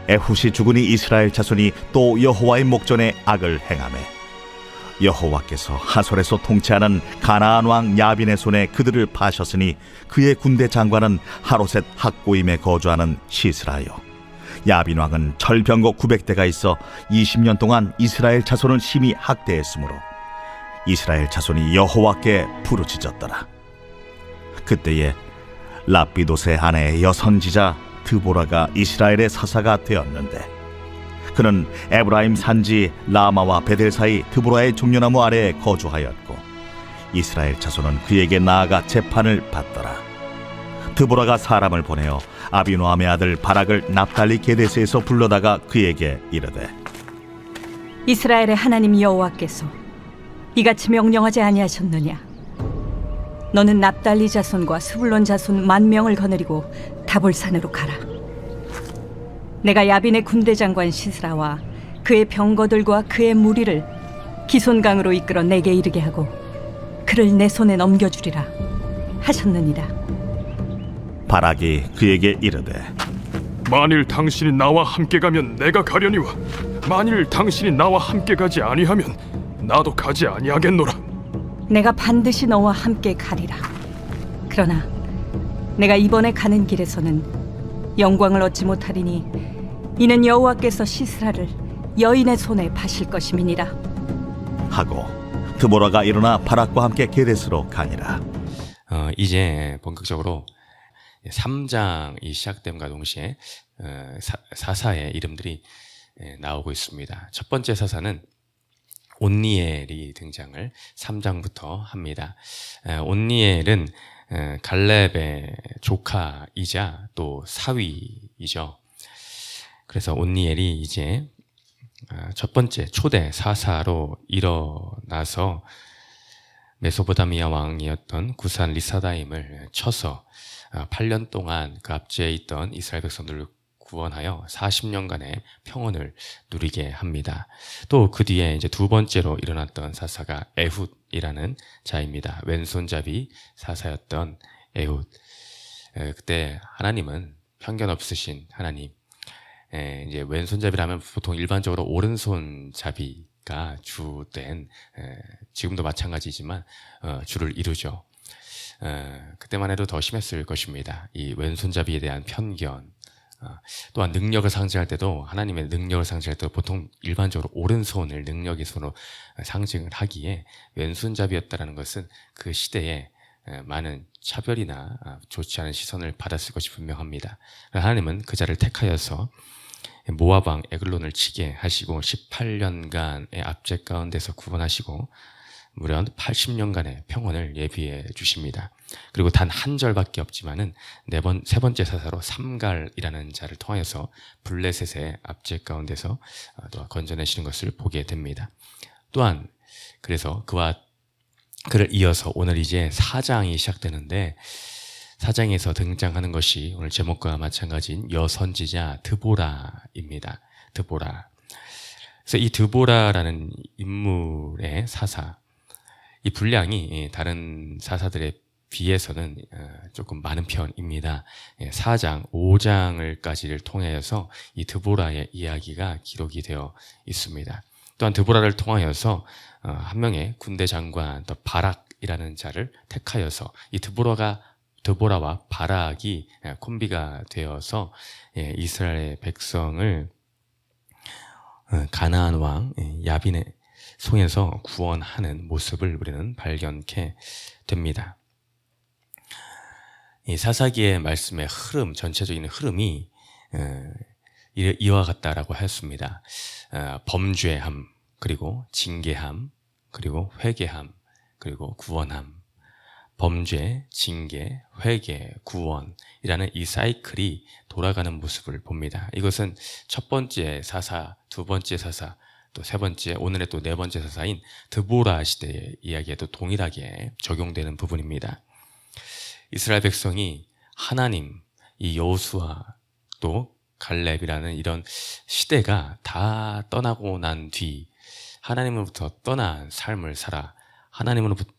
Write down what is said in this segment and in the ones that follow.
에훗이 죽으니 이스라엘 자손이 또 여호와의 목전에 악을 행하매 여호와께서 하솔에서 통치하는 가나안 왕 야빈의 손에 그들을 파셨으니 그의 군대 장관은 하로셋 학고임에 거주하는 시스라요. 야빈 왕은 철병거 900대가 있어 20년 동안 이스라엘 자손을 심히 학대했으므로 이스라엘 자손이 여호와께 부르짖었더라. 그때에 랍비돗의 아내 여선지자 드보라가 이스라엘의 사사가 되었는데 그는 에브라임 산지 라마와 베델 사이 드보라의 종려나무 아래에 거주하였고 이스라엘 자손은 그에게 나아가 재판을 받더라. 드보라가 사람을 보내어 아비노함의 아들 바락을 납달리 게데스에서 불러다가 그에게 이르되 이스라엘의 하나님 여호와께서 이같이 명령하지 아니하셨느냐? 너는 납달리 자손과 스불론 자손 10,000명을 거느리고 다볼산으로 가라. 내가 야빈의 군대 장관 시스라와 그의 병거들과 그의 무리를 기손강으로 이끌어 내게 이르게 하고 그를 내 손에 넘겨주리라 하셨느니라. 바락이 그에게 이르되 만일 당신이 나와 함께 가면 내가 가려니와 만일 당신이 나와 함께 가지 아니하면 나도 가지 아니하겠노라. 내가 반드시 너와 함께 가리라. 그러나 내가 이번에 가는 길에서는 영광을 얻지 못하리니 이는 여호와께서 시스라를 여인의 손에 파실 것임이니라 하고 드보라가 일어나 바락과 함께 게데스로 가니라. 이제 본격적으로 3장이 시작됨과 동시에 사사의 이름들이 나오고 있습니다. 첫 번째 사사는 온니엘이 등장을 3장부터 합니다. 온니엘은 갈렙의 조카이자 또 사위이죠. 그래서 온니엘이 이제 첫 번째 초대 사사로 일어나서 메소포타미아 왕이었던 구산 리사다임을 쳐서 8년 동안 그 압제에 있던 이스라엘 백성들을 구원하여 40년간의 평온을 누리게 합니다. 또 그 뒤에 이제 두 번째로 일어났던 사사가 에훗이라는 자입니다. 왼손잡이 사사였던 에훗. 그때 하나님은 편견 없으신 하나님. 이제 왼손잡이라면 보통 일반적으로 오른손잡이가 주된, 지금도 마찬가지지만 주를 이루죠. 그때만 해도 더 심했을 것입니다. 이 왼손잡이에 대한 편견. 또한 능력을 상징할 때도 하나님의 능력을 상징할 때도 보통 일반적으로 오른손을 능력의 손으로 상징을 하기에 왼손잡이였다는 것은 그 시대에 많은 차별이나 좋지 않은 시선을 받았을 것이 분명합니다. 하나님은 그 자를 택하여서 모압 왕 에글론을 치게 하시고 18년간의 압제 가운데서 구원하시고 무려 80년간의 평온을 예비해 주십니다. 그리고 단 한 절밖에 없지만은 세 번째 사사로 삼갈이라는 자를 통하여서 블레셋의 압제 가운데서 또 건져내시는 것을 보게 됩니다. 또한 그래서 그를 이어서 오늘 이제 4장이 시작되는데 4장에서 등장하는 것이 오늘 제목과 마찬가지인 여선지자 드보라입니다. 드보라. 그래서 이 드보라라는 인물의 사사, 이 분량이 다른 사사들에 비해서는 조금 많은 편입니다. 4장, 5장을까지를 통하여서 이 드보라의 이야기가 기록이 되어 있습니다. 또한 드보라를 통하여서 한 명의 군대 장관 또 바락이라는 자를 택하여서 이 드보라와 바락이 콤비가 되어서 이스라엘 백성을 가나안 왕 야빈의 손에서 구원하는 모습을 우리는 발견케 됩니다. 이 사사기의 말씀의 흐름, 전체적인 흐름이 이와 같다라고 하였습니다. 범죄함, 그리고 징계함, 그리고 회개함, 그리고 구원함. 범죄, 징계, 회개, 구원이라는 이 사이클이 돌아가는 모습을 봅니다. 이것은 첫 번째 사사, 두 번째 사사, 또 세 번째, 오늘의 또 네 번째 사사인 드보라 시대의 이야기에도 동일하게 적용되는 부분입니다. 이스라엘 백성이 하나님, 이 여호수아 또 갈렙이라는 이런 시대가 다 떠나고 난 뒤 하나님으로부터 떠난 삶을 살아 하나님으로부터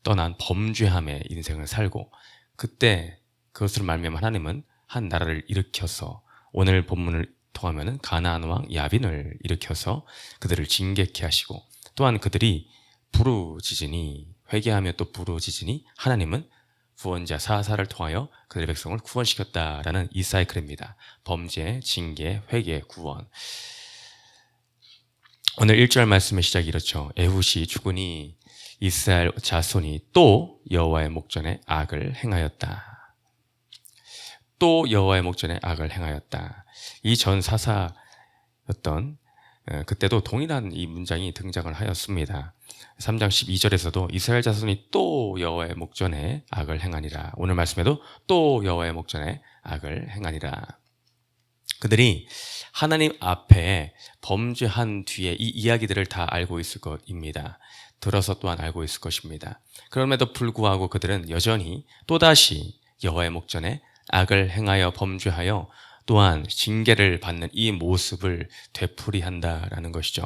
떠난 범죄함의 인생을 살고, 그때 그것으로 말미암아 하나님은 한 나라를 일으켜서 오늘 본문을 통하면은 가나안 왕 야빈을 일으켜서 그들을 징계케 하시고, 또한 그들이 부르짖으니, 회개하며 또 부르짖으니 하나님은 구원자 사사를 통하여 그들의 백성을 구원시켰다라는 이 사이클입니다. 범죄, 징계, 회개, 구원. 오늘 1절 말씀의 시작이 이렇죠. 에훗이 죽으니 이스라엘 자손이 또 여호와의 목전에 악을 행하였다. 또 여호와의 목전에 악을 행하였다. 이 전 사사였던 그때도 동일한 이 문장이 등장을 하였습니다. 3장 12절에서도 이스라엘 자손이 또 여호와의 목전에 악을 행하니라. 오늘 말씀에도 또 여호와의 목전에 악을 행하니라. 그들이 하나님 앞에 범죄한 뒤에 이 이야기들을 다 알고 있을 것입니다. 들어서 또한 알고 있을 것입니다. 그럼에도 불구하고 그들은 여전히 또다시 여호와의 목전에 악을 행하여 범죄하여 또한 징계를 받는 이 모습을 되풀이한다라는 것이죠.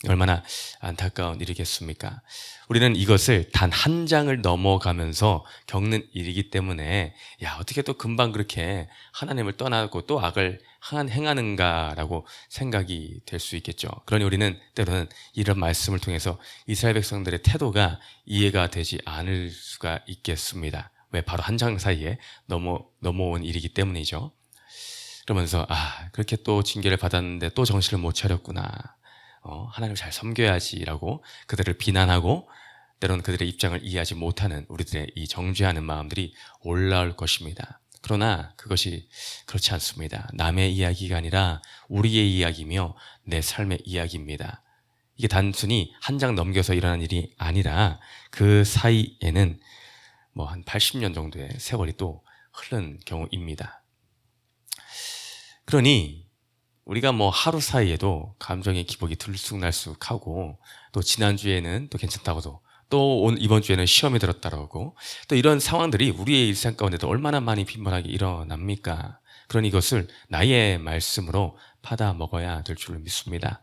얼마나 안타까운 일이겠습니까? 우리는 이것을 단 한 장을 넘어가면서 겪는 일이기 때문에 어떻게 또 금방 그렇게 하나님을 떠나고 또 악을 행하는가라고 생각이 될 수 있겠죠. 그러니 우리는 때로는 이런 말씀을 통해서 이스라엘 백성들의 태도가 이해가 되지 않을 수가 있겠습니다. 왜? 바로 한 장 사이에 넘어온 일이기 때문이죠. 그러면서 그렇게 또 징계를 받았는데 또 정신을 못 차렸구나. 하나님을 잘 섬겨야지라고 그들을 비난하고 때로는 그들의 입장을 이해하지 못하는 우리들의 이 정죄하는 마음들이 올라올 것입니다. 그러나 그것이 그렇지 않습니다. 남의 이야기가 아니라 우리의 이야기며 내 삶의 이야기입니다. 이게 단순히 한 장 넘겨서 일어난 일이 아니라 그 사이에는 한 80년 정도의 세월이 또 흐른 경우입니다. 그러니 우리가 하루 사이에도 감정의 기복이 들쑥날쑥하고 또 지난주에는 또 괜찮다고도 또 이번 주에는 시험이 들었다고 또 이런 상황들이 우리의 일상 가운데도 얼마나 많이 빈번하게 일어납니까? 그러니 이것을 나의 말씀으로 받아 먹어야 될 줄 믿습니다.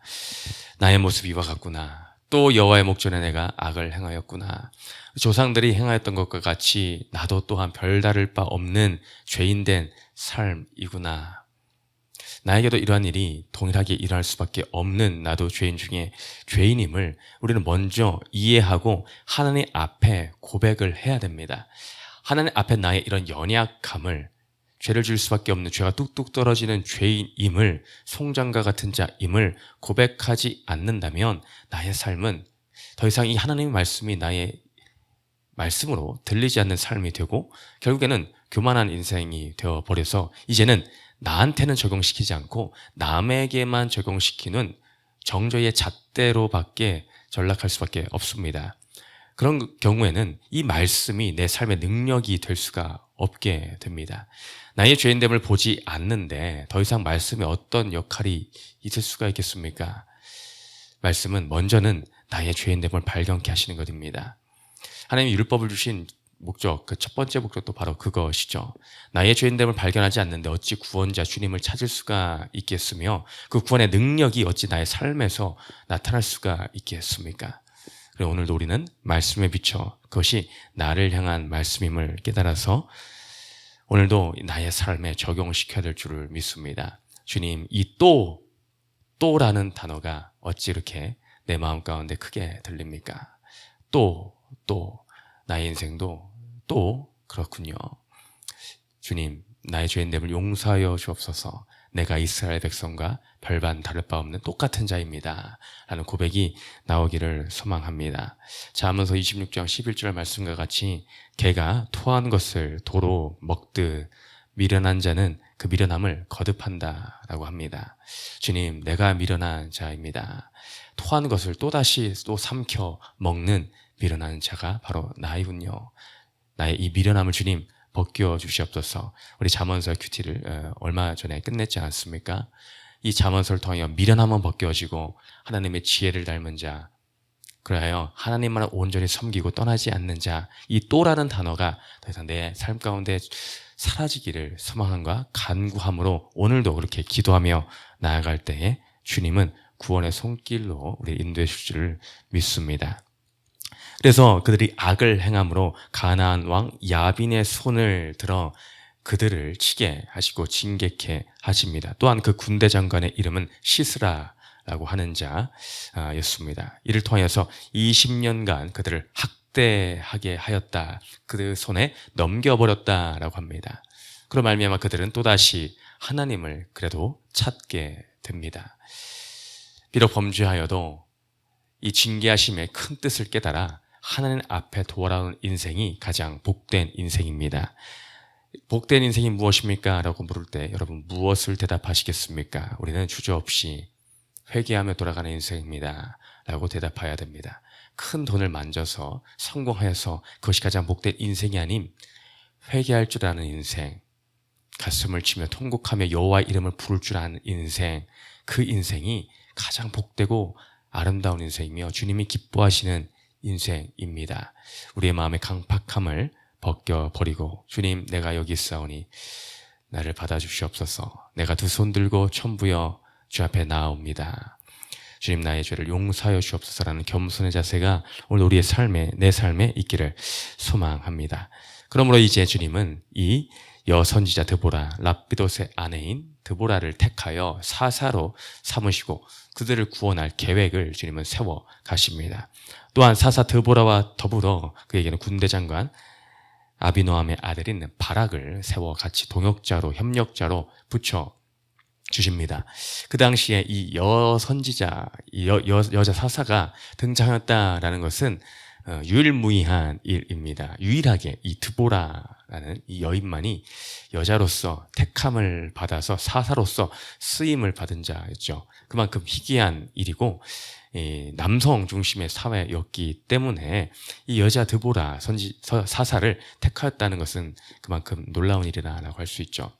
나의 모습이 이와 같구나. 또 여호와의 목전에 내가 악을 행하였구나. 조상들이 행하였던 것과 같이 나도 또한 별다를 바 없는 죄인된 삶이구나. 나에게도 이러한 일이 동일하게 일어날 수밖에 없는 나도 죄인 중에 죄인임을 우리는 먼저 이해하고 하나님 앞에 고백을 해야 됩니다. 하나님 앞에 나의 이런 연약함을, 죄를 지을 수밖에 없는, 죄가 뚝뚝 떨어지는 죄인임을, 송장과 같은 자임을 고백하지 않는다면 나의 삶은 더 이상 이 하나님의 말씀이 나의 말씀으로 들리지 않는 삶이 되고 결국에는 교만한 인생이 되어버려서 이제는 나한테는 적용시키지 않고 남에게만 적용시키는 정죄의 잣대로밖에 전락할 수밖에 없습니다. 그런 경우에는 이 말씀이 내 삶의 능력이 될 수가 없게 됩니다. 나의 죄인됨을 보지 않는데 더 이상 말씀에 어떤 역할이 있을 수가 있겠습니까? 말씀은 먼저는 나의 죄인됨을 발견케 하시는 것입니다. 하나님이 율법을 주신 목적, 그 첫 번째 목적도 바로 그것이죠. 나의 죄인됨을 발견하지 않는데 어찌 구원자 주님을 찾을 수가 있겠으며 그 구원의 능력이 어찌 나의 삶에서 나타날 수가 있겠습니까? 그리고 오늘도 우리는 말씀에 비춰 그것이 나를 향한 말씀임을 깨달아서 오늘도 나의 삶에 적용시켜야 될 줄을 믿습니다. 주님, 이 또라는 단어가 어찌 이렇게 내 마음 가운데 크게 들립니까? 또 나의 인생도 또 그렇군요. 주님, 나의 죄인됨을 용서하여 주옵소서. 내가 이스라엘 백성과 별반 다를 바 없는 똑같은 자입니다. 라는 고백이 나오기를 소망합니다. 잠언서 26장 11절 말씀과 같이 개가 토한 것을 도로 먹듯 미련한 자는 그 미련함을 거듭한다 라고 합니다. 주님, 내가 미련한 자입니다. 토한 것을 또다시 또 삼켜 먹는 미련한 자가 바로 나이군요. 나의 이 미련함을 주님 벗겨 주시옵소서. 우리 잠언서 큐티를 얼마 전에 끝냈지 않습니까? 이 잠언서를 통하여 미련함은 벗겨지고 하나님의 지혜를 닮은 자, 그래야 하나님만을 온전히 섬기고 떠나지 않는 자, 이 또라는 단어가 더 이상 내 삶 가운데 사라지기를 소망함과 간구함으로 오늘도 그렇게 기도하며 나아갈 때에 주님은 구원의 손길로 우리 인도해 주실 줄 믿습니다. 그래서 그들이 악을 행함으로 가나안 왕 야빈의 손을 들어 그들을 치게 하시고 징계케 하십니다. 또한 그 군대 장관의 이름은 시스라라고 하는 자였습니다. 이를 통하여서 20년간 그들을 학대하게 하였다. 그들 손에 넘겨버렸다라고 합니다. 그로 말미암아 그들은 또다시 하나님을 그래도 찾게 됩니다. 비록 범죄하여도 이 징계하심의 큰 뜻을 깨달아 하나님 앞에 돌아오는 인생이 가장 복된 인생입니다. 복된 인생이 무엇입니까? 라고 물을 때 여러분 무엇을 대답하시겠습니까? 우리는 주저없이 회개하며 돌아가는 인생입니다. 라고 대답해야 됩니다. 큰 돈을 만져서 성공하여서 그것이 가장 복된 인생이 아닌 회개할 줄 아는 인생, 가슴을 치며 통곡하며 여호와의 이름을 부를 줄 아는 인생, 그 인생이 가장 복되고 아름다운 인생이며 주님이 기뻐하시는 인생입니다. 우리의 마음의 강팍함을 벗겨버리고 주님 내가 여기 있사오니 나를 받아주시옵소서. 내가 두 손 들고 천부여 주 앞에 나아옵니다. 주님 나의 죄를 용서하여 주옵소서라는 겸손의 자세가 오늘 우리의 삶에 내 삶에 있기를 소망합니다. 그러므로 이제 주님은 이 여선지자 드보라, 랍비돗의 아내인 드보라를 택하여 사사로 삼으시고 그들을 구원할 계획을 주님은 세워 가십니다. 또한 사사 드보라와 더불어 그에게는 군대 장관 아비노함의 아들인 바락을 세워 같이 동역자로 협력자로 붙여 주십니다. 그 당시에 이 여선지자, 여자 사사가 등장하였다라는 것은 유일무이한 일입니다. 유일하게 이 드보라라는 이 여인만이 여자로서 택함을 받아서 사사로서 쓰임을 받은 자였죠. 그만큼 희귀한 일이고 남성 중심의 사회였기 때문에 이 여자 드보라 사사를 택하였다는 것은 그만큼 놀라운 일이라고 할 수 있죠.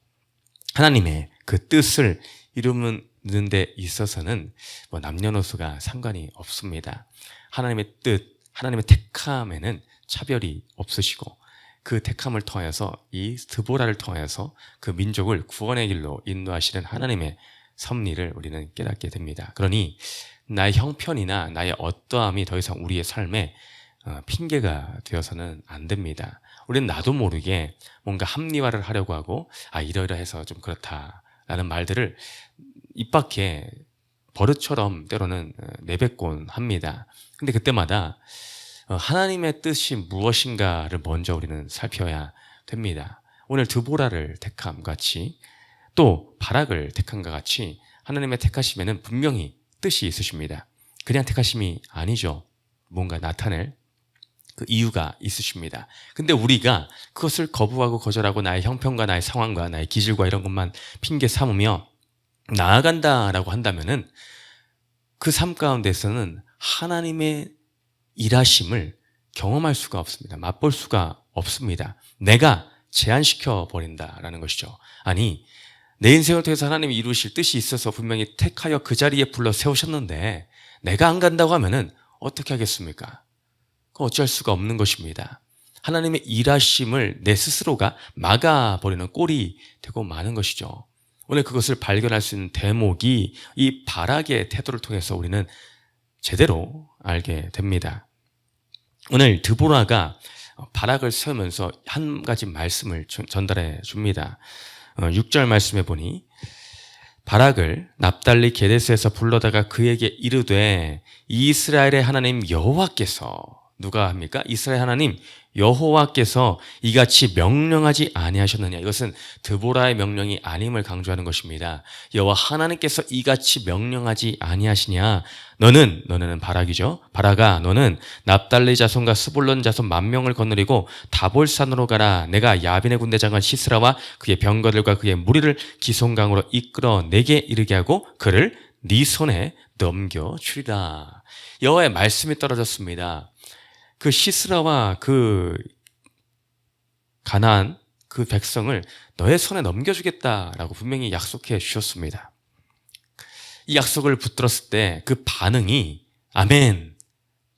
하나님의 그 뜻을 이루는 데 있어서는 뭐 남녀노소가 상관이 없습니다. 하나님의 뜻, 하나님의 택함에는 차별이 없으시고 그 택함을 통하여서 이 드보라를 통하여서 그 민족을 구원의 길로 인도하시는 하나님의 섭리를 우리는 깨닫게 됩니다. 그러니 나의 형편이나 나의 어떠함이 더 이상 우리의 삶에 핑계가 되어서는 안 됩니다. 우리는 나도 모르게 뭔가 합리화를 하려고 하고 이러이러해서 좀 그렇다라는 말들을 입 밖에 버릇처럼 때로는 내뱉곤 합니다. 근데 그때마다 하나님의 뜻이 무엇인가를 먼저 우리는 살펴야 됩니다. 오늘 드보라를 택함 같이 또 바락을 택함과 같이 하나님의 택하심에는 분명히 뜻이 있으십니다. 그냥 택하심이 아니죠. 뭔가 나타낼 그 이유가 있으십니다. 근데 우리가 그것을 거부하고 거절하고 나의 형편과 나의 상황과 나의 기질과 이런 것만 핑계 삼으며 나아간다라고 한다면은 그 삶 가운데서는 하나님의 일하심을 경험할 수가 없습니다. 맛볼 수가 없습니다. 내가 제한시켜 버린다라는 것이죠. 아니 내 인생을 통해서 하나님이 이루실 뜻이 있어서 분명히 택하여 그 자리에 불러 세우셨는데 내가 안 간다고 하면은 어떻게 하겠습니까? 그거 어찌할 수가 없는 것입니다. 하나님의 일하심을 내 스스로가 막아버리는 꼴이 되고 마는 것이죠. 오늘 그것을 발견할 수 있는 대목이 이 바락의 태도를 통해서 우리는 제대로 알게 됩니다. 오늘 드보라가 바락을 세우면서 한 가지 말씀을 전달해 줍니다. 6절 말씀에 보니 바락을 납달리 게데스에서 불러다가 그에게 이르되 이스라엘의 하나님 여호와께서 누가 합니까? 이스라엘 하나님 여호와께서 이같이 명령하지 아니하셨느냐. 이것은 드보라의 명령이 아님을 강조하는 것입니다. 여호와 하나님께서 이같이 명령하지 아니하시냐. 너는 바락이죠. 바락아 너는 납달리 자손과 스불론 자손 10,000명을 거느리고 다볼산으로 가라. 내가 야빈의 군대 장관 시스라와 그의 병거들과 그의 무리를 기송강으로 이끌어 내게 이르게 하고 그를 네 손에 넘겨주리라. 여호와의 말씀이 떨어졌습니다. 그 시스라와 그 가나안 그 백성을 너의 손에 넘겨주겠다라고 분명히 약속해 주셨습니다. 이 약속을 붙들었을 때 그 반응이 아멘,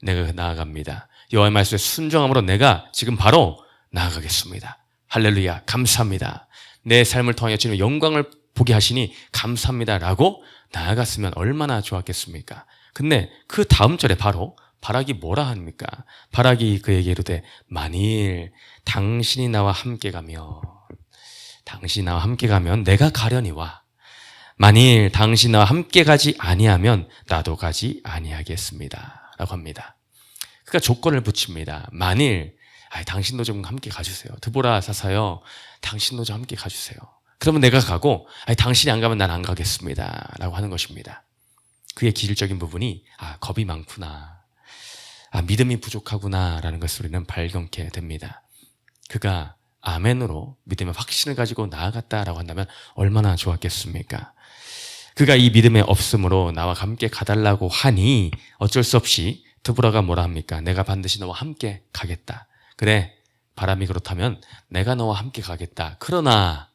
내가 나아갑니다. 여호와의 말씀에 순종함으로 내가 지금 바로 나아가겠습니다. 할렐루야, 감사합니다. 내 삶을 통하여 주님 영광을 보게 하시니 감사합니다 라고 나아갔으면 얼마나 좋았겠습니까? 근데 그 다음 절에 바로 바락이 뭐라 합니까? 바락이 그에게 이르되 만일 당신이 나와 함께 가면 당신이 나와 함께 가면 내가 가려니와 만일 당신이 나와 함께 가지 아니하면 나도 가지 아니하겠습니다 라고 합니다. 그러니까 조건을 붙입니다. 만일 당신도 좀 함께 가주세요. 드보라 사사요, 당신도 좀 함께 가주세요. 그러면 내가 가고 당신이 안 가면 난 안 가겠습니다 라고 하는 것입니다. 그의 기질적인 부분이 겁이 많구나, 믿음이 부족하구나 라는 것을 우리는 발견케 됩니다. 그가 아멘으로 믿음의 확신을 가지고 나아갔다라고 한다면 얼마나 좋았겠습니까? 그가 이 믿음의 없음으로 나와 함께 가달라고 하니 어쩔 수 없이 드보라가 뭐라 합니까? 내가 반드시 너와 함께 가겠다. 그래, 바람이 그렇다면 내가 너와 함께 가겠다. 그러나가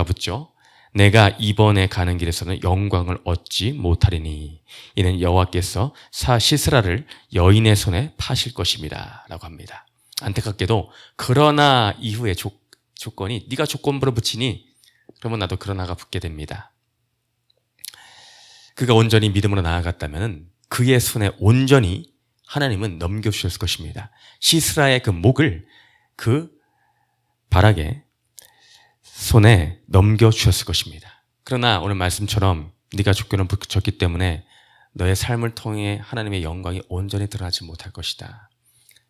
붙죠. 내가 이번에 가는 길에서는 영광을 얻지 못하리니 이는 여호와께서 시스라를 여인의 손에 파실 것입니다 라고 합니다. 안타깝게도 그러나 이후의 조건이 네가 조건부로 붙이니 그러면 나도 그러나가 붙게 됩니다. 그가 온전히 믿음으로 나아갔다면 그의 손에 온전히 하나님은 넘겨주셨을 것입니다. 시스라의 그 목을 그 바락의 손에 넘겨주셨을 것입니다. 그러나 오늘 말씀처럼 네가 조건을 붙였기 때문에 너의 삶을 통해 하나님의 영광이 온전히 드러나지 못할 것이다.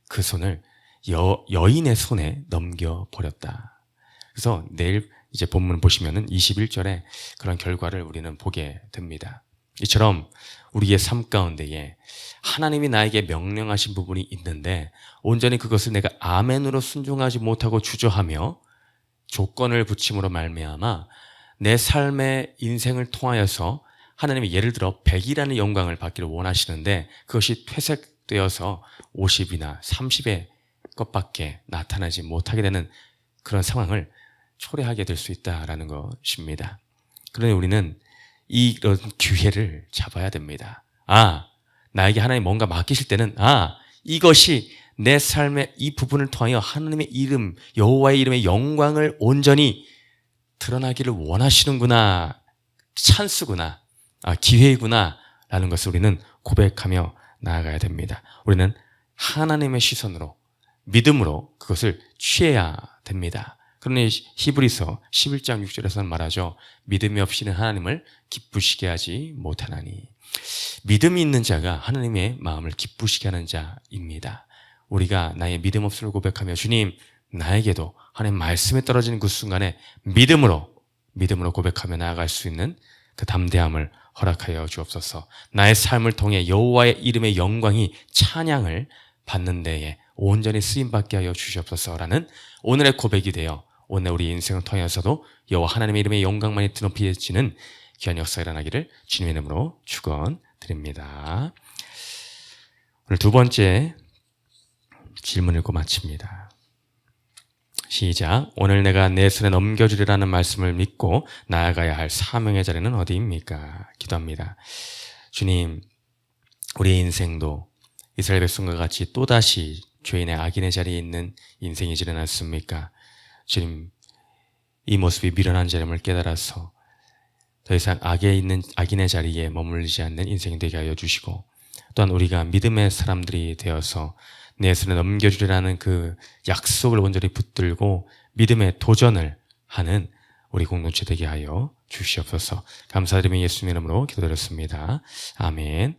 그 손을 여인의 손에 넘겨버렸다. 그래서 내일 이제 본문 보시면은 21절에 그런 결과를 우리는 보게 됩니다. 이처럼 우리의 삶 가운데에 하나님이 나에게 명령하신 부분이 있는데 온전히 그것을 내가 아멘으로 순종하지 못하고 주저하며 조건을 붙임으로 말미암아 내 삶의 인생을 통하여서 하나님이 예를 들어 100이라는 영광을 받기를 원하시는데 그것이 퇴색되어서 50이나 30의 것밖에 나타나지 못하게 되는 그런 상황을 초래하게 될 수 있다라는 것입니다. 그러니 우리는 이런 기회를 잡아야 됩니다. 나에게 하나님 뭔가 맡기실 때는 이것이 내 삶의 이 부분을 통하여 하나님의 이름, 여호와의 이름의 영광을 온전히 드러나기를 원하시는구나, 찬스구나, 기회이구나 라는 것을 우리는 고백하며 나아가야 됩니다. 우리는 하나님의 시선으로 믿음으로 그것을 취해야 됩니다. 그러니 히브리서 11장 6절에서는 말하죠. 믿음이 없이는 하나님을 기쁘시게 하지 못하나니. 믿음이 있는 자가 하나님의 마음을 기쁘시게 하는 자입니다. 우리가 나의 믿음 없음을 고백하며 주님, 나에게도 하나님 말씀에 떨어지는 그 순간에 믿음으로 고백하며 나아갈 수 있는 그 담대함을 허락하여 주옵소서. 나의 삶을 통해 여호와의 이름의 영광이 찬양을 받는 데에 온전히 쓰임받게 하여 주시옵소서라는 오늘의 고백이 되어 오늘 우리 인생을 통해서도 여호와 하나님의 이름의 영광만이 드높여지는 귀한 역사가 일어나기를 주님의 이름으로 축원드립니다. 오늘 두 번째 질문 읽고 마칩니다. 시작. 오늘 내가 내 손에 넘겨주리라는 말씀을 믿고 나아가야 할 사명의 자리는 어디입니까? 기도합니다. 주님, 우리의 인생도 이스라엘 백성과 같이 또다시 죄인의 악인의 자리에 있는 인생이 일어났습니까? 주님, 이 모습이 미련한 자임을 깨달아서 더 이상 악인의 자리에 머물지 않는 인생이 되게 하여 주시고, 또한 우리가 믿음의 사람들이 되어서 내 손에 넘겨주리라는 그 약속을 온전히 붙들고 믿음의 도전을 하는 우리 공동체 되게 하여 주시옵소서. 감사드리며 예수님 이름으로 기도드렸습니다. 아멘.